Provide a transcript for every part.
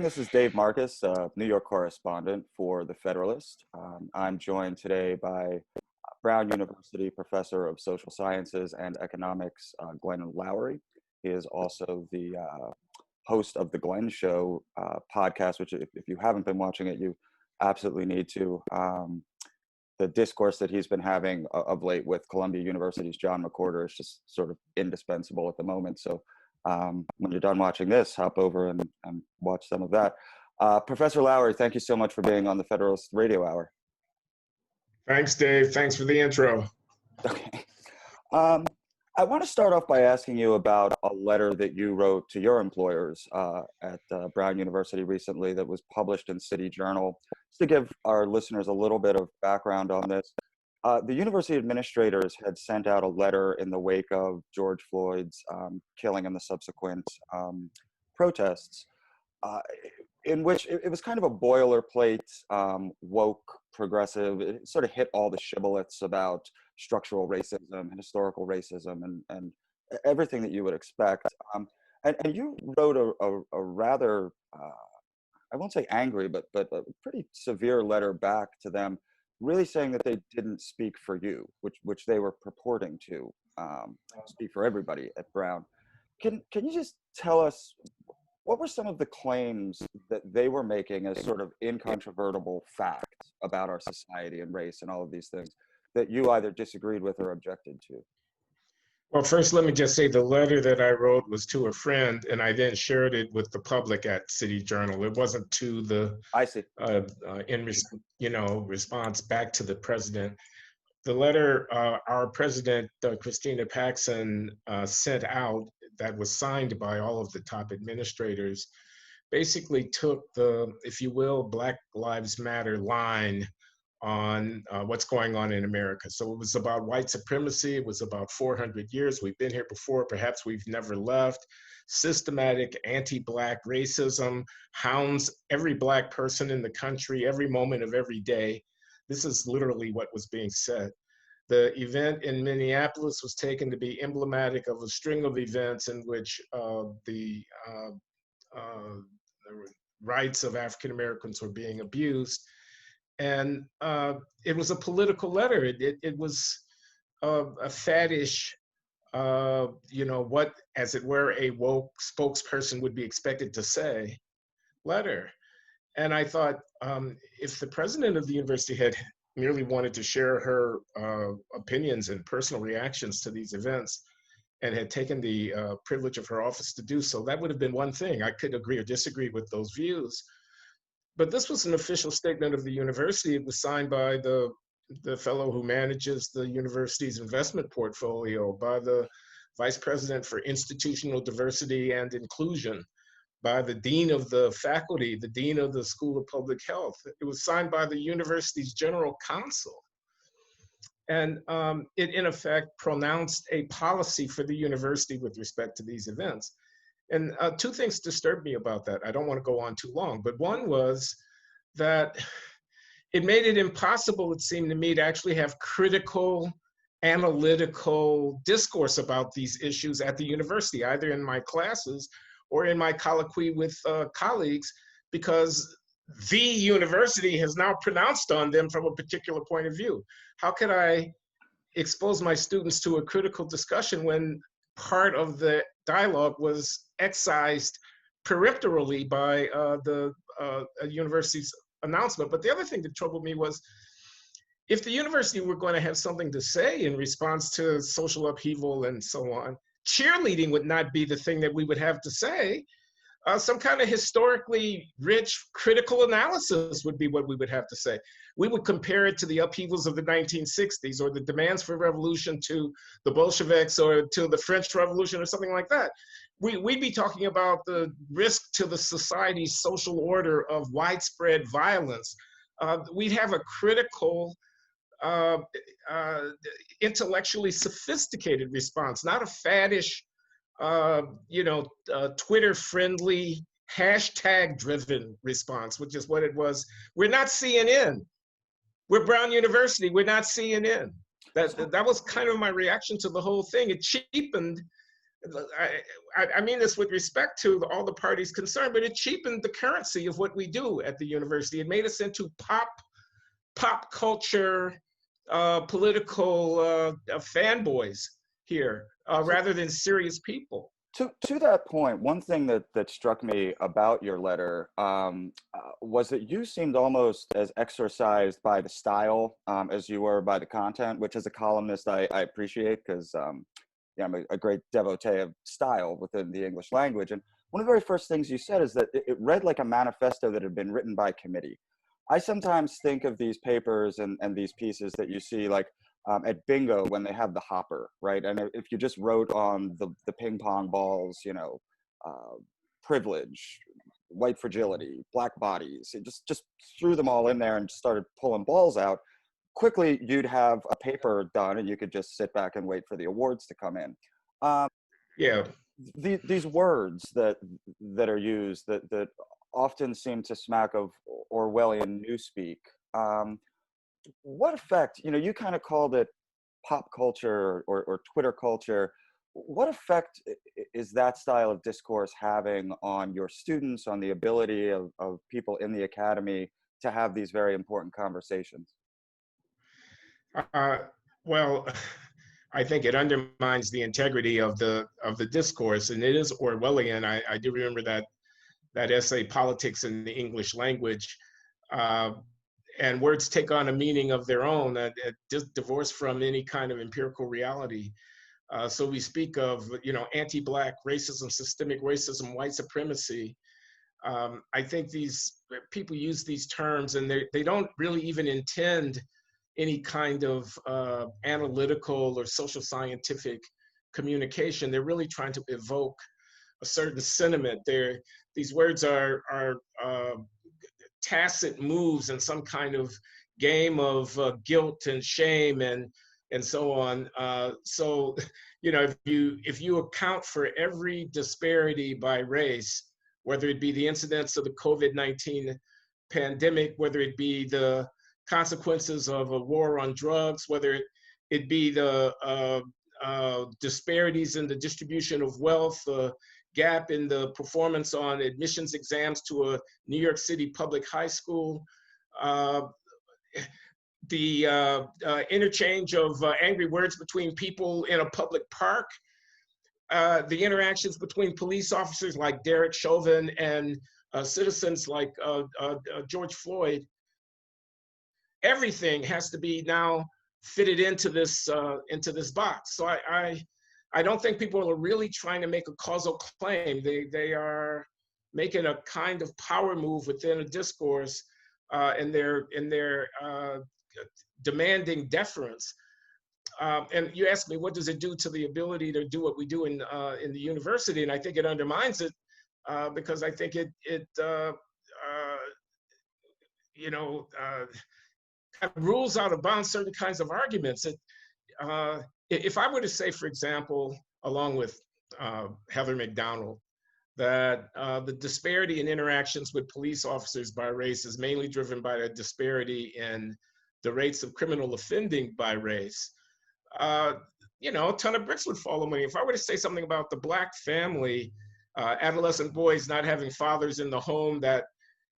This is Dave Marcus, New York correspondent for The Federalist. I'm joined today by Brown University Professor of Social Sciences and Economics, Glenn Loury. He is also the host of the Glenn Show podcast, which if you haven't been watching it, you absolutely need to. The discourse that he's been having of late with Columbia University's John McWhorter is just sort of indispensable at the moment. So when you're done watching this, hop over and watch some of that. Professor Loury, thank you so much for being on the Federalist Radio Hour. Thanks, Dave. Thanks for the intro. Okay. I want to start off by asking you about a letter that you wrote to your employers at Brown University recently that was published in City Journal. Just to give our listeners a little bit of background on this, the university administrators had sent out a letter in the wake of George Floyd's killing and the subsequent protests, in which it was kind of a boilerplate, woke, progressive. It sort of hit all the shibboleths about structural racism and historical racism and everything that you would expect. And you wrote a rather, I won't say angry, but a pretty severe letter back to them, really saying that they didn't speak for you, which they were purporting to speak for everybody at Brown. Can you just tell us, what were some of the claims that they were making as sort of incontrovertible facts about our society and race and all of these things that you either disagreed with or objected to? Well, first, let me just say the letter that I wrote was to a friend, and I then shared it with the public at City Journal. It wasn't to the, I see. Response back to the president. The letter our president, Christina Paxson, sent out, that was signed by all of the top administrators, basically took the, if you will, Black Lives Matter line on what's going on in America. So it was about white supremacy. It was about 400 years. We've been here before. Perhaps we've never left. Systematic anti-Black racism hounds every Black person in the country every moment of every day. This is literally what was being said. The event in Minneapolis was taken to be emblematic of a string of events in which the rights of African Americans were being abused. And it was a political letter. It was a faddish, what, as it were, a woke spokesperson would be expected to say letter. And I thought, if the president of the university had merely wanted to share her opinions and personal reactions to these events and had taken the privilege of her office to do so, that would have been one thing. I could agree or disagree with those views. But this was an official statement of the university. It was signed by the fellow who manages the university's investment portfolio, by the vice president for institutional diversity and inclusion, by the dean of the faculty, the dean of the School of Public Health. It was signed by the university's general counsel. And it, in effect, pronounced a policy for the university with respect to these events. And two things disturbed me about that. I don't want to go on too long, but one was that it made it impossible, it seemed to me, to actually have critical, analytical discourse about these issues at the university, either in my classes or in my colloquy with colleagues, because the university has now pronounced on them from a particular point of view. How could I expose my students to a critical discussion when part of the dialogue was excised peripherally by the university's announcement? But the other thing that troubled me was, if the university were going to have something to say in response to social upheaval and so on, cheerleading would not be the thing that we would have to say. Some kind of historically rich critical analysis would be what we would have to say. We would compare it to the upheavals of the 1960s, or the demands for revolution to the Bolsheviks, or to the French Revolution, or something like that. We'd be talking about the risk to the society's social order of widespread violence. We'd have a critical, intellectually sophisticated response, not a faddish, Twitter-friendly, hashtag-driven response, which is what it was. We're not CNN. We're Brown University. We're not CNN. That was kind of my reaction to the whole thing. It cheapened I mean this with respect to all the parties concerned, but it cheapened the currency of what we do at the university. It made us into pop culture, political fanboys here, So, rather than serious people. to that point, one thing that struck me about your letter was that you seemed almost as exercised by the style as you were by the content, which as a columnist I appreciate because yeah, I'm a great devotee of style within the English language. And one of the very first things you said is that it read like a manifesto that had been written by committee. I sometimes think of these papers and these pieces that you see like at bingo when they have the hopper, right? And if you just wrote on the ping pong balls, you know, uh, privilege, white fragility, black bodies, it just threw them all in there and started pulling balls out. Quickly, you'd have a paper done and you could just sit back and wait for the awards to come in. Um, Yeah. these words that are used that often seem to smack of Orwellian newspeak. What effect, you know, you kind of called it pop culture or Twitter culture. What effect is that style of discourse having on your students, on the ability of people in the academy to have these very important conversations? Uh, well, I think it undermines the integrity of the discourse, and it is Orwellian. I do remember that essay, "Politics in the English Language," uh, and words take on a meaning of their own, divorced from any kind of empirical reality. So we speak of, anti-Black racism, systemic racism, white supremacy. I think these people use these terms, and they don't really even intend any kind of analytical or social scientific communication. They're really trying to evoke a certain sentiment. These words are tacit moves in some kind of game of guilt and shame and so on. So, if you account for every disparity by race, whether it be the incidence of the COVID-19 pandemic, whether it be the consequences of a war on drugs, whether it be the disparities in the distribution of wealth, the gap in the performance on admissions exams to a New York City public high school, uh, the interchange of angry words between people in a public park, the interactions between police officers like Derek Chauvin and citizens like George Floyd. Everything has to be now fitted into this box. So I don't think people are really trying to make a causal claim. They are making a kind of power move within a discourse, and they're demanding deference. And you asked me, what does it do to the ability to do what we do in the university? And I think it undermines it, because I think it kind of rules out of bounds certain kinds of arguments. If I were to say, for example, along with Heather McDonald, that the disparity in interactions with police officers by race is mainly driven by a disparity in the rates of criminal offending by race, a ton of bricks would fall away. If I were to say something about the Black family, adolescent boys not having fathers in the home, that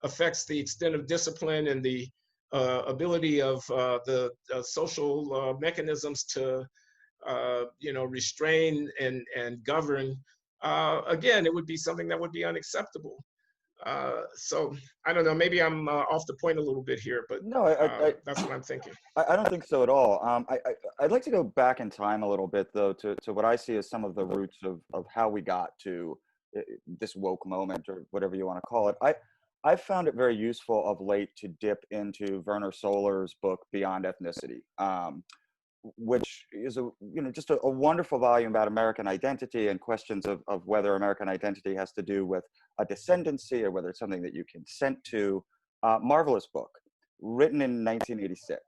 affects the extent of discipline and the ability of the social mechanisms to, restrain and govern. Again, it would be something that would be unacceptable. So I don't know, maybe I'm off the point a little bit here, but No, that's what I'm thinking. I don't think so at all. I'd like to go back in time a little bit, though, to what I see as some of the roots of how we got to this woke moment, or whatever you want to call it. I found it very useful of late to dip into Werner Soler's book Beyond Ethnicity, which is just a wonderful volume about American identity and questions of whether American identity has to do with a descendancy or whether it's something that you consent to. Marvelous book, written in 1986.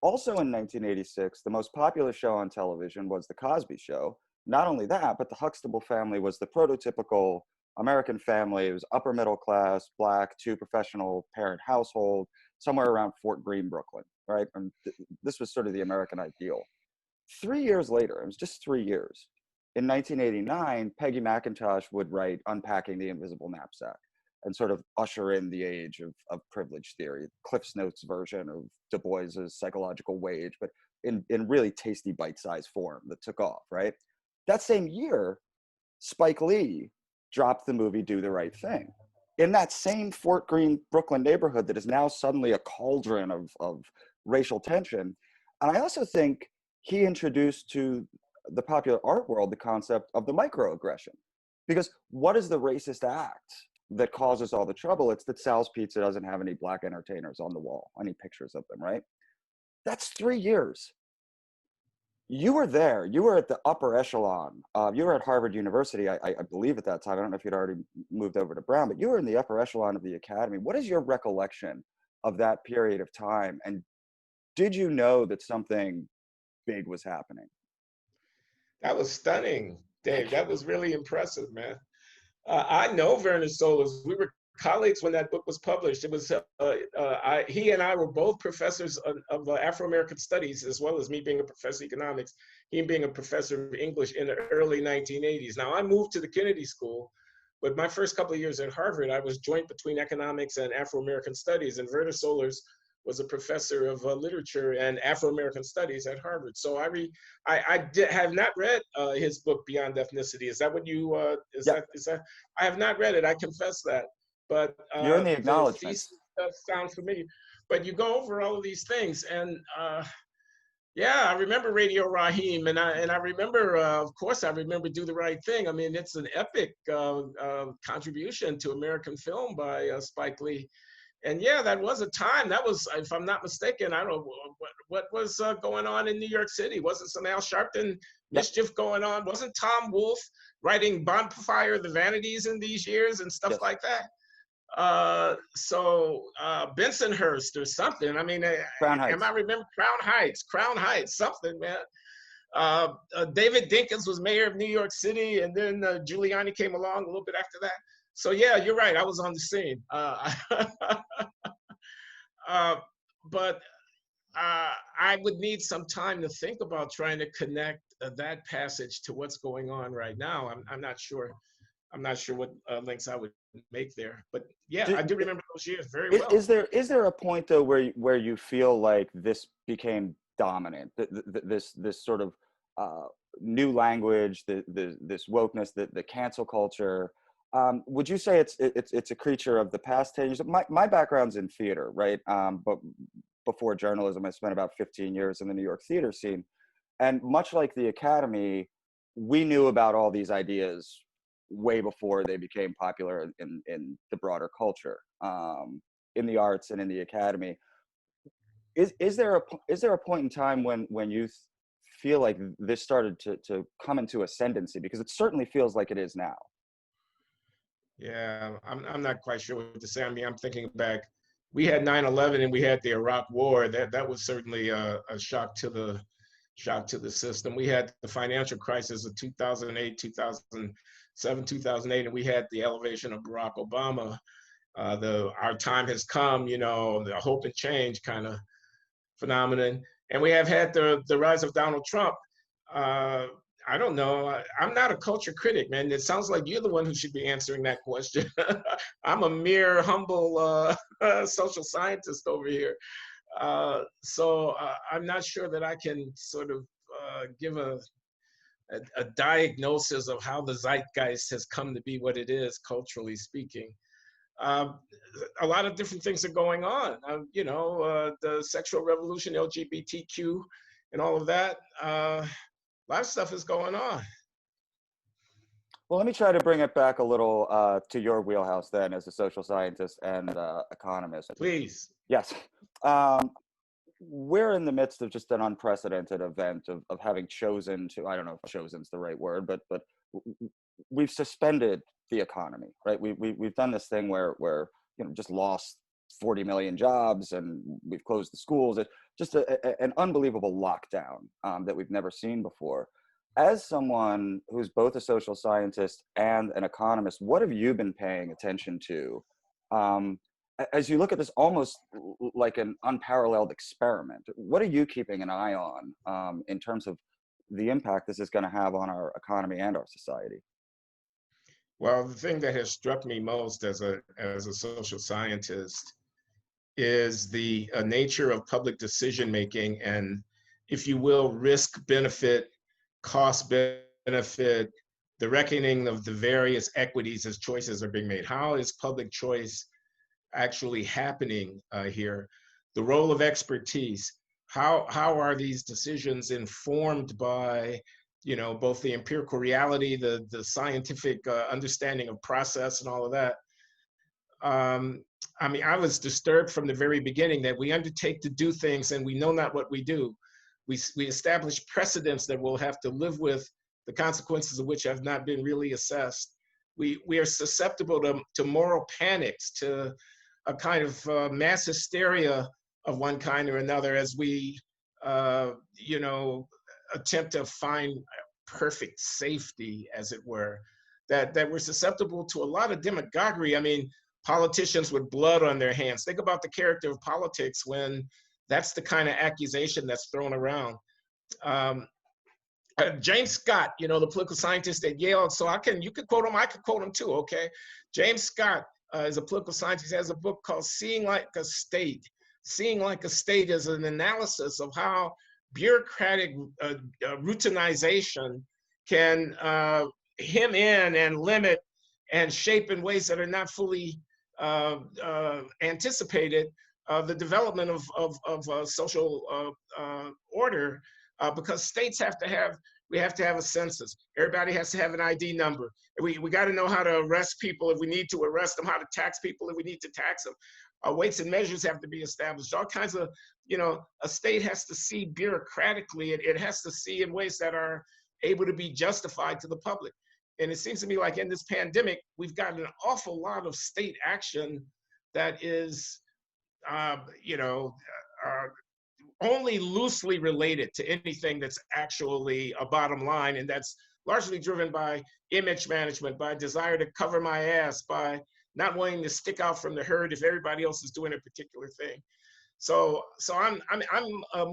Also in 1986, the most popular show on television was The Cosby Show. Not only that, but the Huxtable family was the prototypical American family. It was upper middle class, Black, two professional parent household, somewhere around Fort Greene, Brooklyn, right? And this was sort of the American ideal. 3 years later, it was just 3 years, in 1989, Peggy McIntosh would write Unpacking the Invisible Knapsack and sort of usher in the age of privilege theory, Cliff's Notes version of Du Bois's Psychological Wage, but in really tasty bite-sized form that took off, right? That same year, Spike Lee dropped the movie Do the Right Thing in that same Fort Greene, Brooklyn neighborhood that is now suddenly a cauldron of racial tension. And I also think he introduced to the popular art world the concept of the microaggression. Because what is the racist act that causes all the trouble? It's that Sal's Pizza doesn't have any black entertainers on the wall, any pictures of them, right? That's 3 years. You were there. You were at the upper echelon. You were at Harvard University, I believe at that time. I don't know if you'd already moved over to Brown, but you were in the upper echelon of the academy. What is your recollection of that period of time? And did you know that something big was happening? That was stunning, Dave. That was really impressive, man. I know Werner Solers. We were colleagues when that book was published. It was he and I were both professors of Afro-American studies, as well as me being a professor of economics, him being a professor of English in the early 1980s. Now, I moved to the Kennedy School, but my first couple of years at Harvard, I was joint between economics and Afro-American studies, and Werner Solers was a professor of literature and Afro-American studies at Harvard. So have not read his book Beyond Ethnicity. Is that what you, is that, I have not read it, I confess that. But you're in the the acknowledgments. thesis does sound familiar. But you go over all of these things, and yeah, I remember Radio Raheem, and I remember, of course, I remember Do the Right Thing. I mean, it's an epic contribution to American film by Spike Lee. And yeah, that was a time. That was, if I'm not mistaken, I don't know what was going on in New York City. Wasn't some Al Sharpton mischief going on? Wasn't Tom Wolfe writing Bonfire of the Vanities in these years and stuff like that? So Bensonhurst or something. I mean, am I remember Crown Heights, something, man. David Dinkins was mayor of New York City, and then Giuliani came along a little bit after that. So yeah, you're right. I was on the scene. But I would need some time to think about trying to connect that passage to what's going on right now. I'm not sure. I'm not sure what links I would make there. But yeah, I do remember those years very well. Is there a point though where you feel like this became dominant? This sort of new language, this wokeness, the cancel culture. Would you say it's a creature of the past 10 years? My background's in theater, right? But before journalism, I spent about 15 years in the New York theater scene. And much like the Academy, we knew about all these ideas way before they became popular in the broader culture, in the arts and in the Academy. Is there a point in time when you feel like this started to come into ascendancy? Because it certainly feels like it is now. Yeah, I'm not quite sure what to say. I mean, I'm thinking back. We had 9/11 and we had the Iraq War. That was certainly a shock to the system. We had the financial crisis of 2008, 2007, 2008, and we had the elevation of Barack Obama. Our time has come, you know, the hope and change kind of phenomenon. And we have had the rise of Donald Trump. I don't know. I'm not a culture critic, man. It sounds like you're the one who should be answering that question. I'm a mere humble social scientist over here. So I'm not sure that I can sort of give a diagnosis of how the zeitgeist has come to be what it is, culturally speaking. A lot of different things are going on. You know, the sexual revolution, LGBTQ, and all of that. A lot of stuff is going on. Well, let me try to bring it back a little to your wheelhouse then as a social scientist and economist. Please. Yes. We're in the midst of just an unprecedented event of having chosen to, I don't know if chosen's the right word, but we've suspended the economy, right? We've done this thing where you know, just lost 40 million jobs and we've closed the schools. It's just an unbelievable lockdown that we've never seen before. As someone who's both a social scientist and an economist, what have you been paying attention to as you look at this almost like an unparalleled experiment? What are you keeping an eye on in terms of the impact this is going to have on our economy and our society? Well, the thing that has struck me most as a social scientist is the nature of public decision making and, if you will, risk benefit, cost benefit, the reckoning of the various equities as choices are being made. How is public choice actually happening here? The role of expertise. How are these decisions informed by, both the empirical reality, the scientific understanding of process and all of that? I was disturbed from the very beginning that we undertake to do things and we know not what we do. We establish precedents that we'll have to live with, the consequences of which have not been really assessed. We are susceptible to moral panics, to a kind of mass hysteria of one kind or another as we, attempt to find perfect safety, as it were, that we're susceptible to a lot of demagoguery. I mean, politicians with blood on their hands. Think about the character of politics when that's the kind of accusation that's thrown around. James Scott, the political scientist at Yale. So you could quote him, I could quote him too, okay? James Scott is a political scientist, has a book called Seeing Like a State. Seeing Like a State is an analysis of how bureaucratic routinization can hem in and limit and shape in ways that are not fully anticipated the development of social order, because states we have to have a census. Everybody has to have an ID number. We got to know how to arrest people if we need to arrest them, how to tax people if we need to tax them. Weights and measures have to be established. All kinds of, a state has to see bureaucratically, it has to see in ways that are able to be justified to the public. And it seems to me like in this pandemic, we've got an awful lot of state action that is, only loosely related to anything that's actually a bottom line. And that's largely driven by image management, by desire to cover my ass, by not wanting to stick out from the herd if everybody else is doing a particular thing. So I'm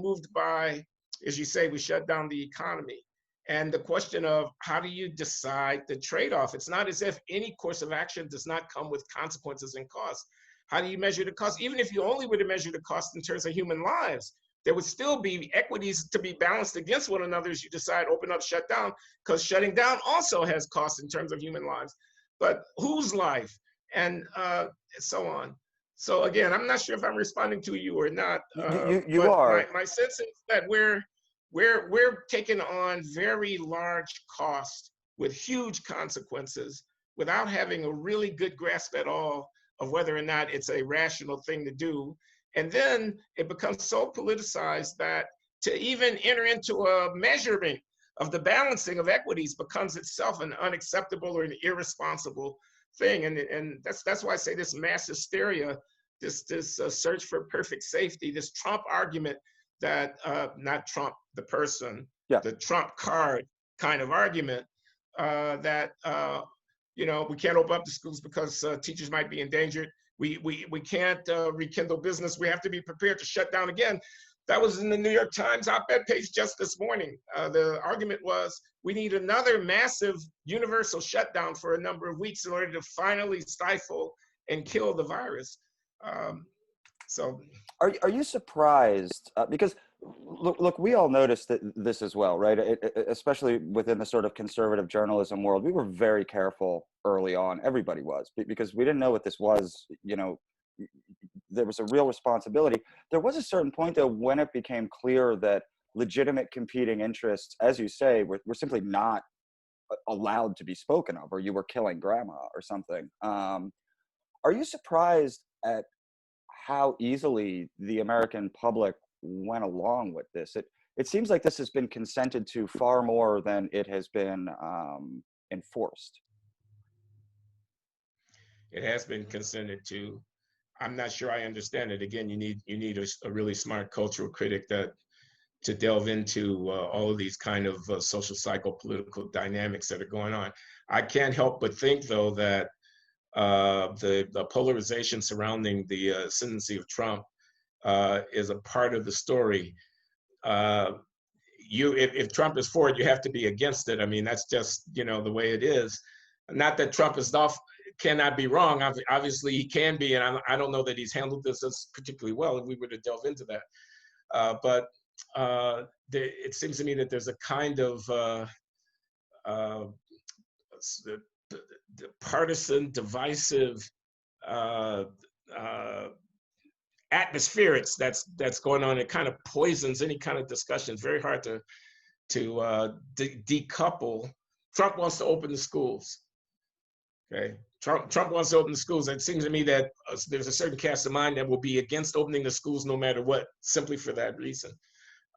moved by, as you say, we shut down the economy. And the question of how do you decide the trade-off? It's not as if any course of action does not come with consequences and costs. How do you measure the cost? Even if you only were to measure the cost in terms of human lives, there would still be equities to be balanced against one another as you decide open up, shut down, because shutting down also has costs in terms of human lives. But whose life? And so on. So again, I'm not sure if I'm responding to you or not. You are. My sense is that we're taking on very large costs with huge consequences without having a really good grasp at all of whether or not it's a rational thing to do. And then it becomes so politicized that to even enter into a measurement of the balancing of equities becomes itself an unacceptable or an irresponsible thing. And that's why I say this mass hysteria, this search for perfect safety, this Trump argument that, not Trump the person, yeah, the Trump card kind of argument, that we can't open up the schools because teachers might be endangered. We can't rekindle business. We have to be prepared to shut down again. That was in the New York Times op-ed page just this morning. The argument was we need another massive universal shutdown for a number of weeks in order to finally stifle and kill the virus. So, are you surprised? Because look, we all noticed this as well, right? Especially within the sort of conservative journalism world, we were very careful early on. Everybody was, because we didn't know what this was. There was a real responsibility. There was a certain point, though, when it became clear that legitimate competing interests, as you say, were simply not allowed to be spoken of, or you were killing grandma or something. Are you surprised at how easily the American public went along with this? It seems like this has been consented to far more than it has been enforced. It has been consented to. I'm not sure I understand it. Again, you need a really smart cultural critic to delve into all of these kind of social psychopolitical dynamics that are going on. I can't help but think, though, that the polarization surrounding the ascendancy of Trump is a part of the story. if Trump is for it, you have to be against it. I mean, that's just, the way it is. Not that Trump is cannot be wrong. Obviously, he can be, and I don't know that he's handled this as particularly well if we were to delve into that. But it seems to me that there's a kind of the partisan, divisive atmosphere that's going on. It kind of poisons any kind of discussion. It's very hard to decouple. Trump wants to open the schools. Okay, Trump wants to open the schools. It seems to me that there's a certain cast of mind that will be against opening the schools no matter what, simply for that reason.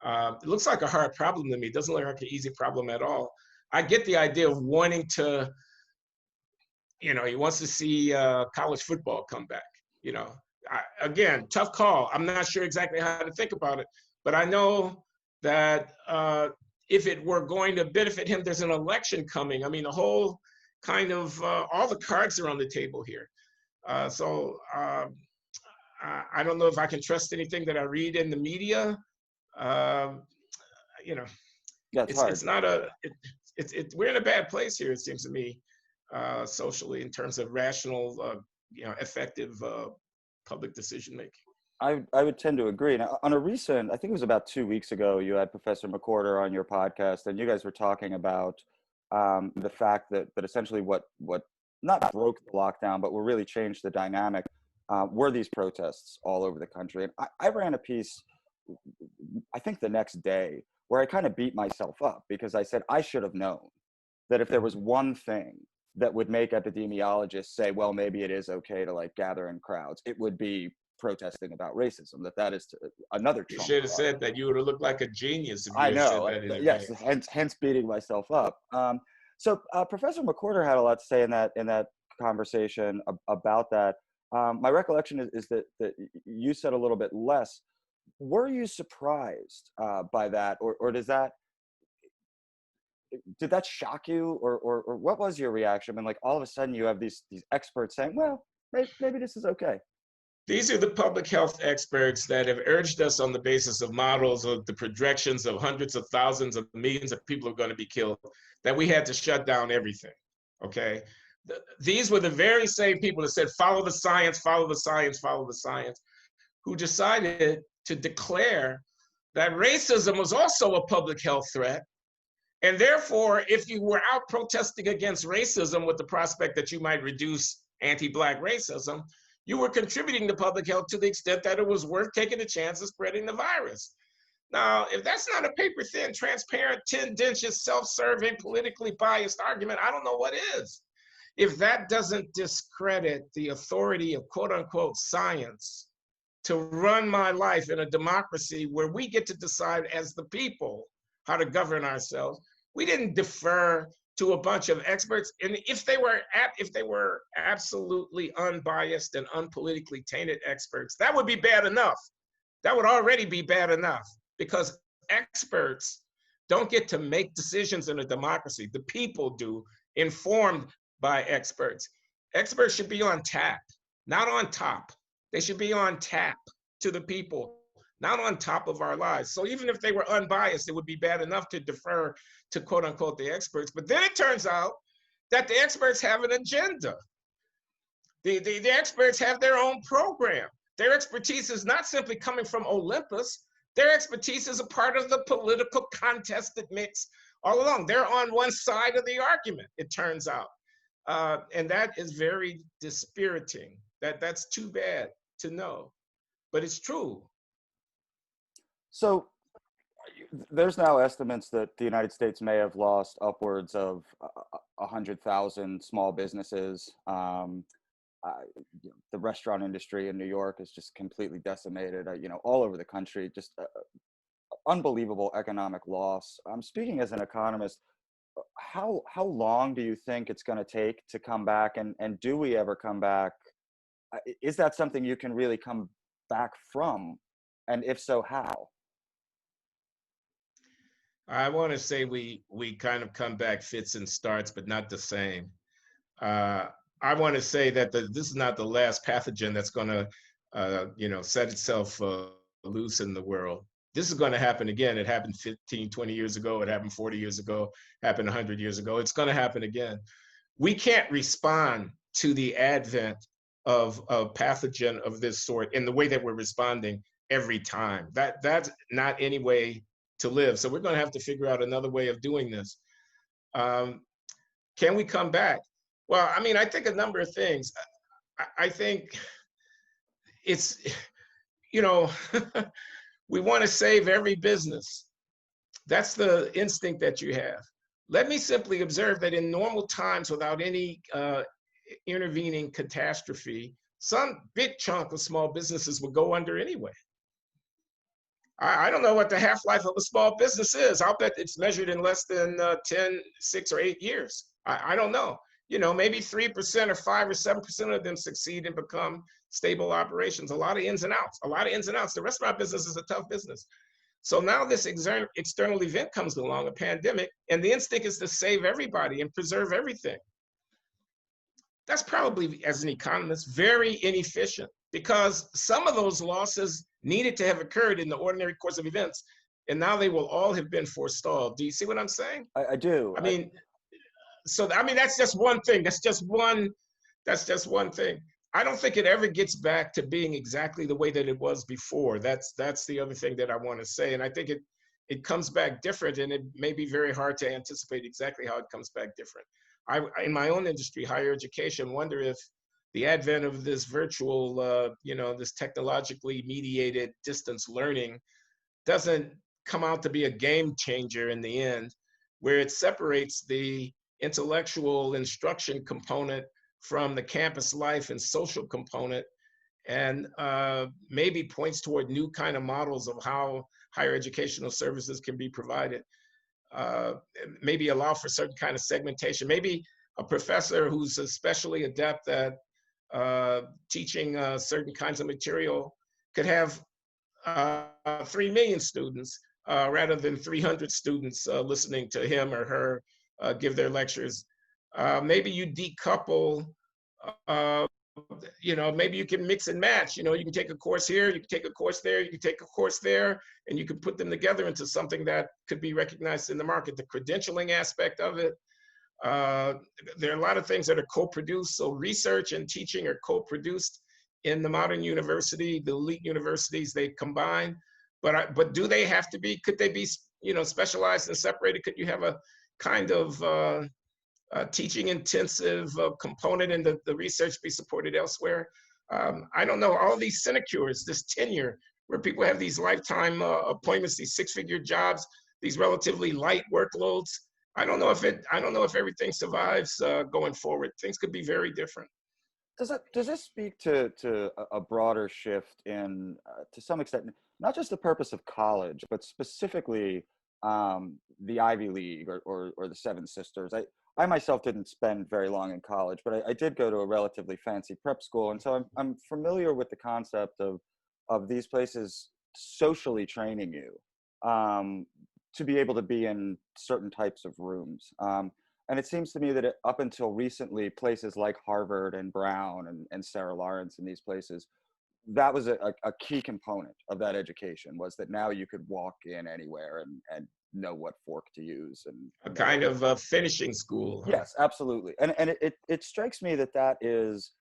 It looks like a hard problem to me. It doesn't look like an easy problem at all. I get the idea of wanting to, he wants to see college football come back. Again, tough call. I'm not sure exactly how to think about it, but I know that if it were going to benefit him, there's an election coming. I mean, the whole kind of all the cards are on the table here. So I don't know if I can trust anything that I read in the media. Yeah, it's not we're in a bad place here, it seems to me, socially, in terms of rational, effective public decision making. I would tend to agree. Now, on a recent, I think it was about 2 weeks ago, you had Professor McWhorter on your podcast, and you guys were talking about the fact that essentially what not broke the lockdown, but what really changed the dynamic were these protests all over the country. And I ran a piece, I think the next day, where I kind of beat myself up because I said I should have known that if there was one thing that would make epidemiologists say, well, maybe it is okay to gather in crowds, it would be protesting about racism. That is another You Trump should have card. said that. You would have looked like a genius if you I had know. said that in Yes, advance. hence beating myself up. So Professor McWhorter had a lot to say in that conversation about that. My recollection is that you said a little bit less. Were you surprised by that, or did that shock you, or what was your reaction when all of a sudden you have these experts saying, well, maybe this is okay? These are the public health experts that have urged us on the basis of models of the projections of hundreds of thousands of millions of people are going to be killed, that we had to shut down everything, okay? These were the very same people that said, follow the science, follow the science, follow the science, who decided to declare that racism was also a public health threat. And therefore, if you were out protesting against racism with the prospect that you might reduce anti-Black racism, you were contributing to public health to the extent that it was worth taking a chance of spreading the virus. Now, if that's not a paper-thin, transparent, tendentious, self-serving, politically biased argument, I don't know what is. If that doesn't discredit the authority of quote-unquote science to run my life in a democracy where we get to decide as the people how to govern ourselves, we didn't defer to a bunch of experts. And if they were absolutely unbiased and unpolitically tainted experts, that would be bad enough. That would already be bad enough, because experts don't get to make decisions in a democracy. The people do, informed by experts. Experts should be on tap, not on top. They should be on tap to the people, not on top of our lives. So even if they were unbiased, it would be bad enough to defer to quote unquote the experts. But then it turns out that the experts have an agenda. The experts have their own program. Their expertise is not simply coming from Olympus. Their expertise is a part of the political contested mix all along. They're on one side of the argument, it turns out. And that is very dispiriting. That's too bad to know, but it's true. So there's now estimates that the United States may have lost upwards of 100,000 small businesses. The restaurant industry in New York is just completely decimated, all over the country, just unbelievable economic loss. Speaking as an economist, how long do you think it's going to take to come back? And do we ever come back? Is that something you can really come back from? And if so, how? I want to say we kind of come back fits and starts, but not the same. I want to say that this is not the last pathogen that's going to, set itself loose in the world. this is going to happen again. It happened 15, 20 years ago. It happened 40 years ago. It happened 100 years ago. It's going to happen again. We can't respond to the advent of a pathogen of this sort in the way that we're responding every time. That's not any way to live. So we're going to have to figure out another way of doing this. Can we come back? Well, I mean, I think a number of things. I think it's, you know, we want to save every business. That's the instinct that you have. Let me simply observe that in normal times, without any intervening catastrophe, some big chunk of small businesses would go under anyway. I don't know what the half-life of a small business is. I'll bet it's measured in less than 10, 6 or 8 years. I don't know. You know, maybe 3% or 5 or 7% of them succeed and become stable operations. A lot of ins and outs, a lot of ins and outs. The restaurant business is a tough business. So now this external event comes along, a pandemic, and the instinct is to save everybody and preserve everything. That's probably, as an economist, very inefficient, because some of those losses needed to have occurred in the ordinary course of events, and now they will all have been forestalled. Do you see what I'm saying? I do. I mean, that's just one thing. That's just one thing. I don't think it ever gets back to being exactly the way that it was before. That's the other thing that I want to say. And I think it comes back different, and it may be very hard to anticipate exactly how it comes back different. In my own industry, higher education, wonder if the advent of this virtual, this technologically mediated distance learning doesn't come out to be a game changer in the end, where it separates the intellectual instruction component from the campus life and social component, and maybe points toward new kind of models of how higher educational services can be provided. Maybe allow for certain kind of segmentation. Maybe a professor who's especially adept at teaching certain kinds of material could have 3 million students rather than 300 students listening to him or her give their lectures. Maybe you decouple, maybe you can mix and match. You can take a course here, you can take a course there, you can take a course there, and you can put them together into something that could be recognized in the market. The credentialing aspect of it, there are a lot of things that are co-produced. So research and teaching are co-produced in the modern university. The elite universities, they combine, but do they have to be? Could they be, specialized and separated? Could you have a kind of teaching intensive component and the research be supported elsewhere? I don't know. All these sinecures, this tenure, where people have these lifetime appointments, these 6-figure jobs, these relatively light workloads. I don't know if everything survives going forward. Things could be very different. Does this speak to a broader shift in, to some extent, not just the purpose of college, but specifically the Ivy League or the Seven Sisters? I myself didn't spend very long in college, but I did go to a relatively fancy prep school, and so I'm familiar with the concept of these places socially training you to be able to be in certain types of rooms. And it seems to me that up until recently, places like Harvard and Brown and Sarah Lawrence and these places, that was a key component of that education, was that now you could walk in anywhere and know what fork to use. And a kind of a finishing school. Huh? Yes, absolutely. And it strikes me that is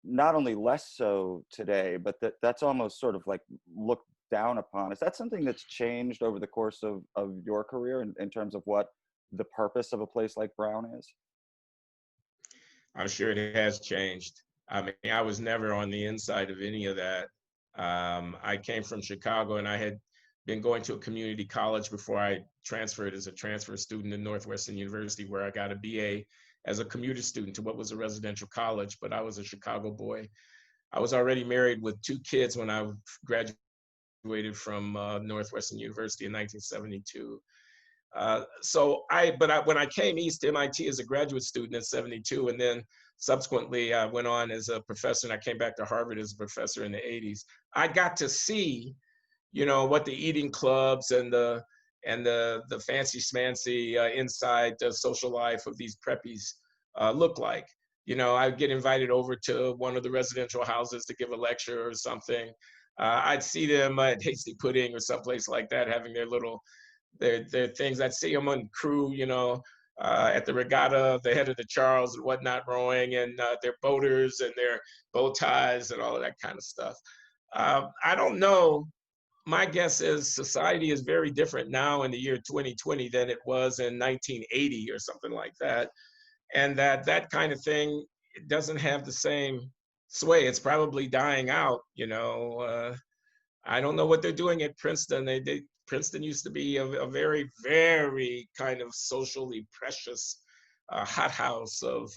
not only less so today, but that's almost sort of like looked down upon. Is that something that's changed over the course of your career in terms of what the purpose of a place like Brown is? I'm sure it has changed. I mean, I was never on the inside of any of that. I came from Chicago, and I had been going to a community college before I transferred as a transfer student to Northwestern University, where I got a BA as a commuter student to what was a residential college, but I was a Chicago boy. I was already married with 2 kids when I graduated from Northwestern University in 1972. When I came east to MIT as a graduate student in 72, and then subsequently I went on as a professor, and I came back to Harvard as a professor in the 80s. I got to see, what the eating clubs and the fancy schmancy inside the social life of these preppies look like. I'd get invited over to one of the residential houses to give a lecture or something. I'd see them at Hasty Pudding or someplace like that, having their things. I'd see them on crew, at the regatta, the head of the Charles and whatnot, rowing, and their boaters and their bow ties and all of that kind of stuff. I don't know. My guess is society is very different now in the year 2020 than it was in 1980 or something like that. And that kind of thing doesn't have the same sway. It's probably dying out, I don't know what they're doing at Princeton. Princeton used to be a very, very kind of socially precious hothouse of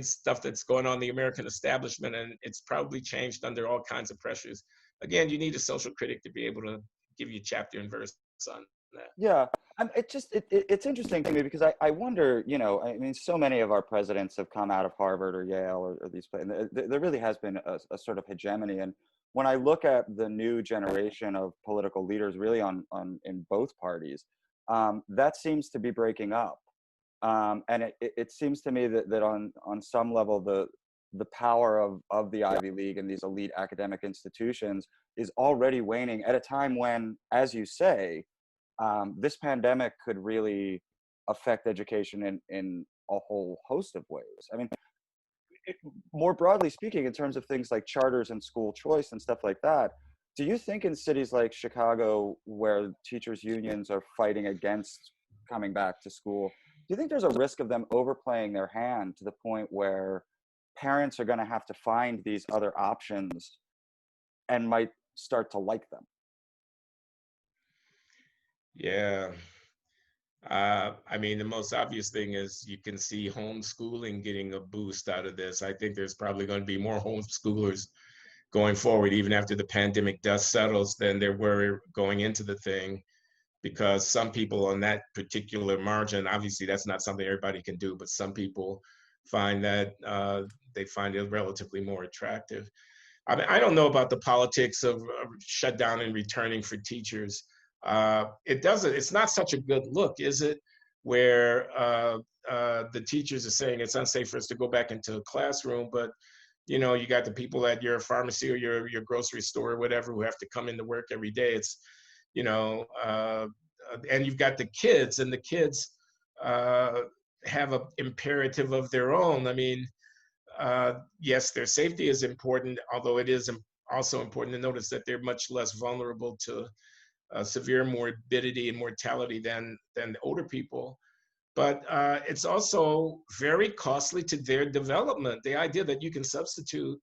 stuff that's going on in the American establishment, and it's probably changed under all kinds of pressures. Again, you need a social critic to be able to give you chapter and verse on that. Yeah, it's interesting to me because I wonder, I mean, so many of our presidents have come out of Harvard or Yale or these places, and there really has been a sort of hegemony. And when I look at the new generation of political leaders, really in both parties, that seems to be breaking up. And it seems to me that on some level the power of the Ivy League and these elite academic institutions is already waning at a time when, as you say, this pandemic could really affect education in a whole host of ways. I mean, more broadly speaking, in terms of things like charters and school choice and stuff like that, do you think in cities like Chicago, where teachers' unions are fighting against coming back to school, do you think there's a risk of them overplaying their hand to the point where parents are going to have to find these other options and might start to like them? Yeah. I mean, the most obvious thing is you can see homeschooling getting a boost out of this. I think there's probably going to be more homeschoolers going forward, even after the pandemic dust settles, than there were going into the thing, because some people on that particular margin, obviously that's not something everybody can do, but some people find that they find it relatively more attractive. I mean, I don't know about the politics of shutdown and returning for teachers. It's not such a good look, is it? Where the teachers are saying it's unsafe for us to go back into a classroom, but you got the people at your pharmacy or your grocery store or whatever who have to come into work every day. It's, and you've got the kids, and the kids have an imperative of their own. I mean, yes, their safety is important, although it is also important to notice that they're much less vulnerable to severe morbidity and mortality than older people. But it's also very costly to their development. The idea that you can substitute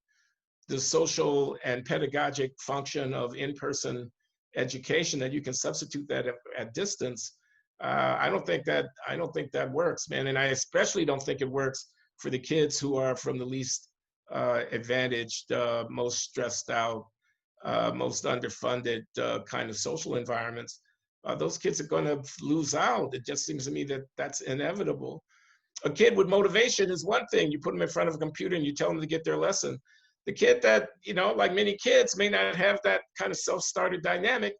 the social and pedagogic function of in-person education, that you can substitute that at distance, I don't think that works, man. And I especially don't think it works for the kids who are from the least advantaged, most stressed out, most underfunded kind of social environments. Those kids are going to lose out. It just seems to me that that's inevitable. A kid with motivation is one thing. You put them in front of a computer and you tell them to get their lesson. The kid that, like many kids, may not have that kind of self-starter dynamic,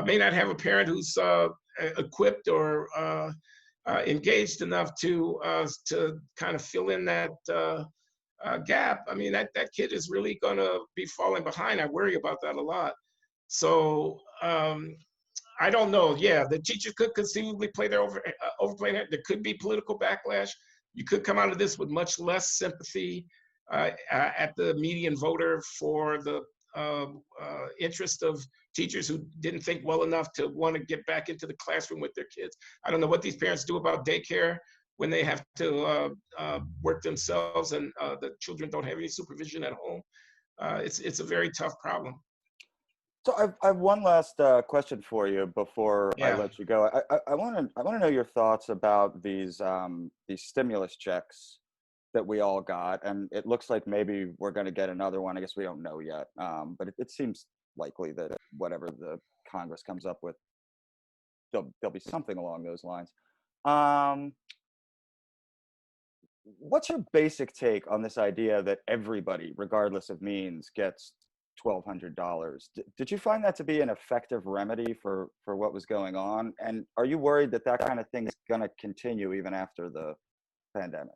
may not have a parent who's equipped or engaged enough to kind of fill in that gap. I mean, that kid is really going to be falling behind. I worry about that a lot. So I don't know. Yeah, the teachers could conceivably play their overplaying it. There could be political backlash. You could come out of this with much less sympathy at the median voter for the interest of teachers who didn't think well enough to want to get back into the classroom with their kids. I don't know what these parents do about daycare when they have to work themselves and the children don't have any supervision at home. It's a very tough problem. So I have one last question for you before I let you go. I want to know your thoughts about these stimulus checks that we all got, and it looks like maybe we're going to get another one. I guess we don't know yet, but it seems likely that whatever the Congress comes up with, there'll be something along those lines. What's your basic take on this idea that everybody, regardless of means, gets $1,200? Did you find that to be an effective remedy for what was going on? And are you worried that that kind of thing is going to continue even after the pandemic?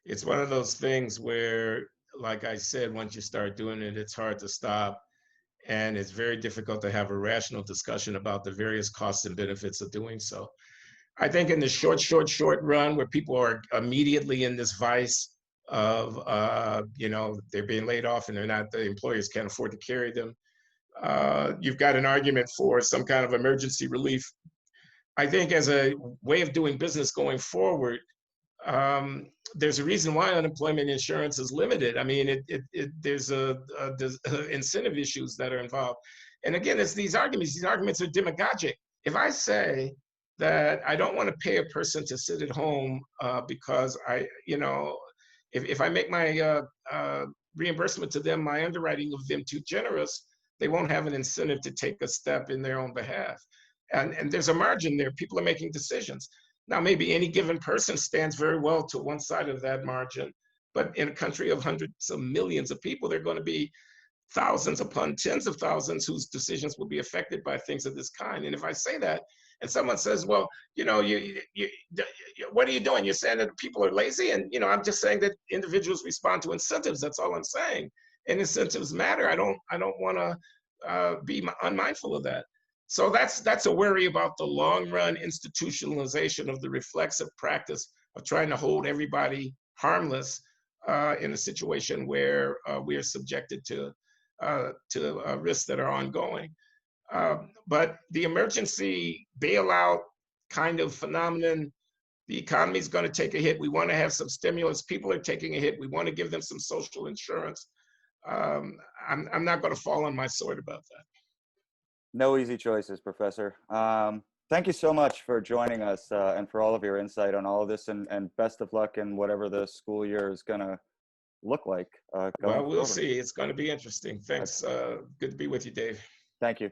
It's one of those things where like I said, once you start doing it, it's hard to stop. And it's very difficult to have a rational discussion about the various costs and benefits of doing so. I think in the short run, where people are immediately in this vice of, they're being laid off and the employers can't afford to carry them. You've got an argument for some kind of emergency relief. I think as a way of doing business going forward, there's a reason why unemployment insurance is limited. I mean, there's incentive issues that are involved. And again, it's these arguments are demagogic. If I say that I don't want to pay a person to sit at home because if I make my reimbursement to them, my underwriting of them too generous, they won't have an incentive to take a step in their own behalf. And there's a margin there. People are making decisions. Now, maybe any given person stands very well to one side of that margin, but in a country of hundreds of millions of people, there are going to be thousands upon tens of thousands whose decisions will be affected by things of this kind. And if I say that, and someone says, well, what are you doing? You're saying that people are lazy? And, I'm just saying that individuals respond to incentives. That's all I'm saying. And incentives matter. I don't want to be unmindful of that. So that's a worry about the long run institutionalization of the reflexive practice of trying to hold everybody harmless in a situation where we are subjected to risks that are ongoing. But the emergency bailout kind of phenomenon, the economy is going to take a hit. We want to have some stimulus. People are taking a hit. We want to give them some social insurance. I'm not going to fall on my sword about that. No easy choices, Professor. Thank you so much for joining us and for all of your insight on all of this, and best of luck in whatever the school year is going to look like. Well, we'll see. It's going to be interesting. Thanks. Good to be with you, Dave. Thank you.